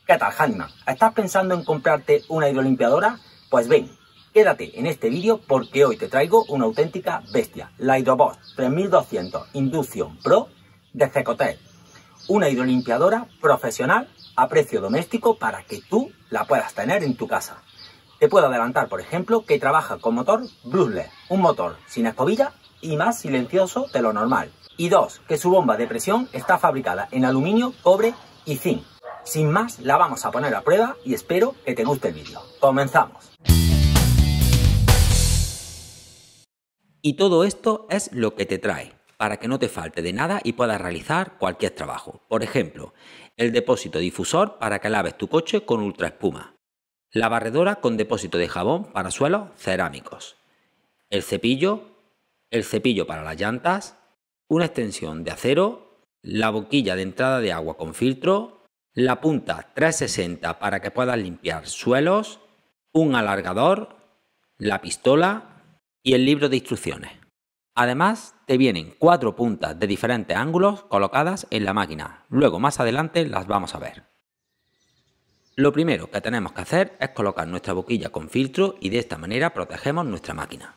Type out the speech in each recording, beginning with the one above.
¿Qué tal, Handyman? ¿Estás pensando en comprarte una hidrolimpiadora? Pues ven, quédate en este vídeo porque hoy te traigo una auténtica bestia, la Hydroboss 3200 Induction Pro de Cecotel. Una hidrolimpiadora profesional a precio doméstico para que tú la puedas tener en tu casa. Te puedo adelantar, por ejemplo, que trabaja con motor brushless, un motor sin escobilla y más silencioso de lo normal. Y dos, que su bomba de presión está fabricada en aluminio, cobre y zinc. Sin más, la vamos a poner a prueba y espero que te guste el vídeo. ¡Comenzamos! Y todo esto es lo que te trae, para que no te falte de nada y puedas realizar cualquier trabajo. Por ejemplo, el depósito difusor para que laves tu coche con ultra espuma. La barredora con depósito de jabón para suelos cerámicos. El cepillo para las llantas, una extensión de acero, la boquilla de entrada de agua con filtro, la punta 360 para que puedas limpiar suelos, un alargador, la pistola y el libro de instrucciones. Además, te vienen 4 puntas de diferentes ángulos colocadas en la máquina. Luego, más adelante, las vamos a ver. Lo primero que tenemos que hacer es colocar nuestra boquilla con filtro y de esta manera protegemos nuestra máquina.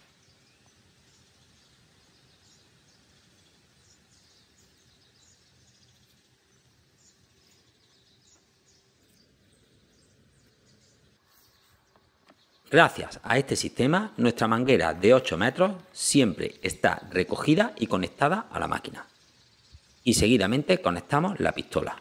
Gracias a este sistema, nuestra manguera de 8 metros siempre está recogida y conectada a la máquina. Y seguidamente conectamos la pistola.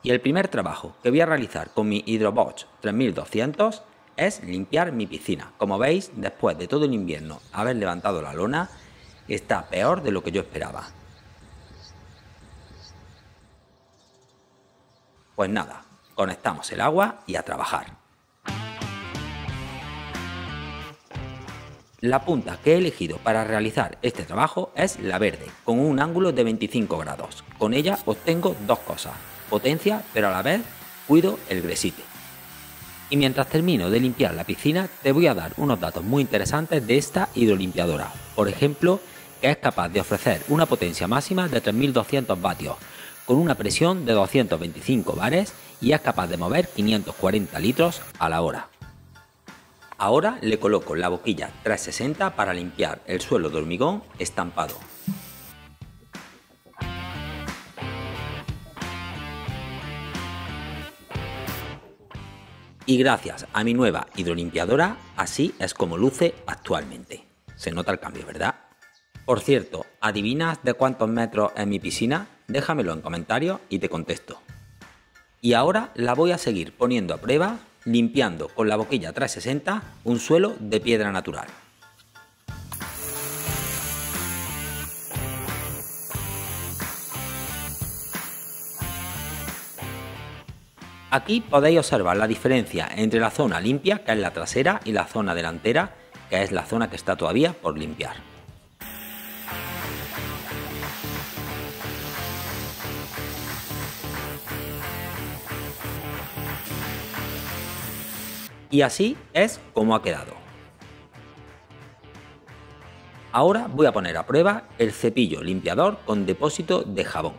Y el primer trabajo que voy a realizar con mi Hydroboss 3200 es limpiar mi piscina. Como veis, después de todo el invierno haber levantado la lona, está peor de lo que yo esperaba. Pues nada, conectamos el agua y a trabajar. La punta que he elegido para realizar este trabajo es la verde, con un ángulo de 25 grados. Con ella obtengo dos cosas: potencia, pero a la vez cuido el gresite. Y mientras termino de limpiar la piscina, te voy a dar unos datos muy interesantes de esta hidrolimpiadora. Por ejemplo, que es capaz de ofrecer una potencia máxima de 3200 vatios, con una presión de 225 bares y es capaz de mover 540 litros a la hora. Ahora le coloco la boquilla 360 para limpiar el suelo de hormigón estampado. Y gracias a mi nueva hidrolimpiadora, así es como luce actualmente. Se nota el cambio, ¿verdad? Por cierto, ¿adivinas de cuántos metros es mi piscina? Déjamelo en comentarios y te contesto. Y ahora la voy a seguir poniendo a prueba, limpiando con la boquilla 360 un suelo de piedra natural. Aquí podéis observar la diferencia entre la zona limpia, que es la trasera, y la zona delantera, que es la zona que está todavía por limpiar. Y así es como ha quedado. Ahora voy a poner a prueba el cepillo limpiador con depósito de jabón.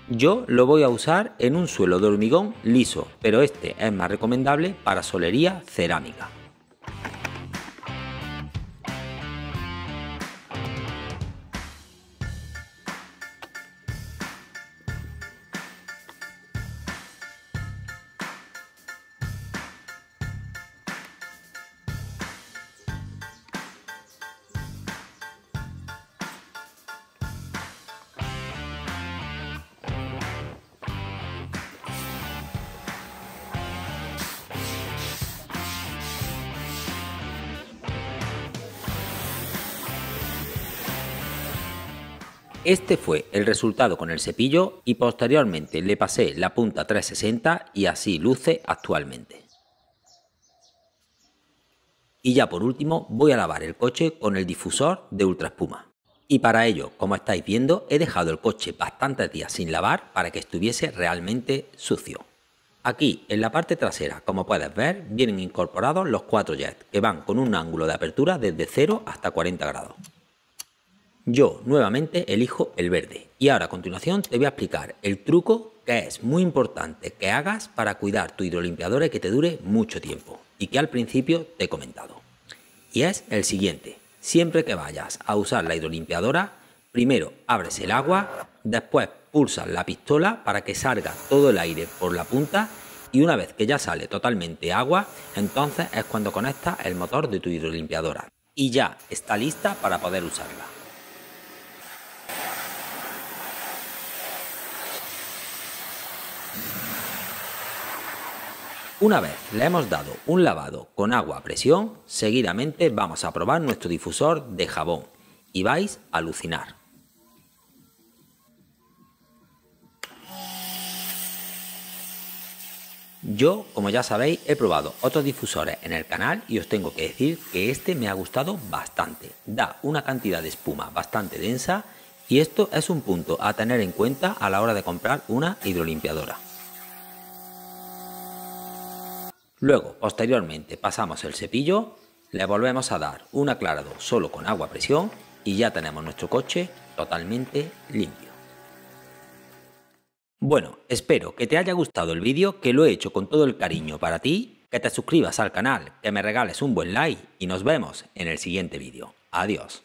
Yo lo voy a usar en un suelo de hormigón liso, pero este es más recomendable para solería cerámica. Este fue el resultado con el cepillo y posteriormente le pasé la punta 360 y así luce actualmente. Y ya por último voy a lavar el coche con el difusor de ultra espuma. Y para ello, como estáis viendo, he dejado el coche bastantes días sin lavar para que estuviese realmente sucio. Aquí en la parte trasera, como puedes ver, vienen incorporados los 4 jets que van con un ángulo de apertura desde 0 hasta 40 grados. Yo nuevamente elijo el verde y ahora a continuación te voy a explicar el truco que es muy importante que hagas para cuidar tu hidrolimpiadora y que te dure mucho tiempo y que al principio te he comentado. Y es el siguiente: siempre que vayas a usar la hidrolimpiadora, primero abres el agua, después pulsas la pistola para que salga todo el aire por la punta y una vez que ya sale totalmente agua, entonces es cuando conectas el motor de tu hidrolimpiadora y ya está lista para poder usarla. Una vez le hemos dado un lavado con agua a presión, seguidamente vamos a probar nuestro difusor de jabón y vais a alucinar. Yo, como ya sabéis, he probado otros difusores en el canal y os tengo que decir que este me ha gustado bastante. Da una cantidad de espuma bastante densa y esto es un punto a tener en cuenta a la hora de comprar una hidrolimpiadora. Luego, posteriormente, pasamos el cepillo, le volvemos a dar un aclarado solo con agua a presión y ya tenemos nuestro coche totalmente limpio. Bueno, espero que te haya gustado el vídeo, que lo he hecho con todo el cariño para ti, que te suscribas al canal, que me regales un buen like y nos vemos en el siguiente vídeo. Adiós.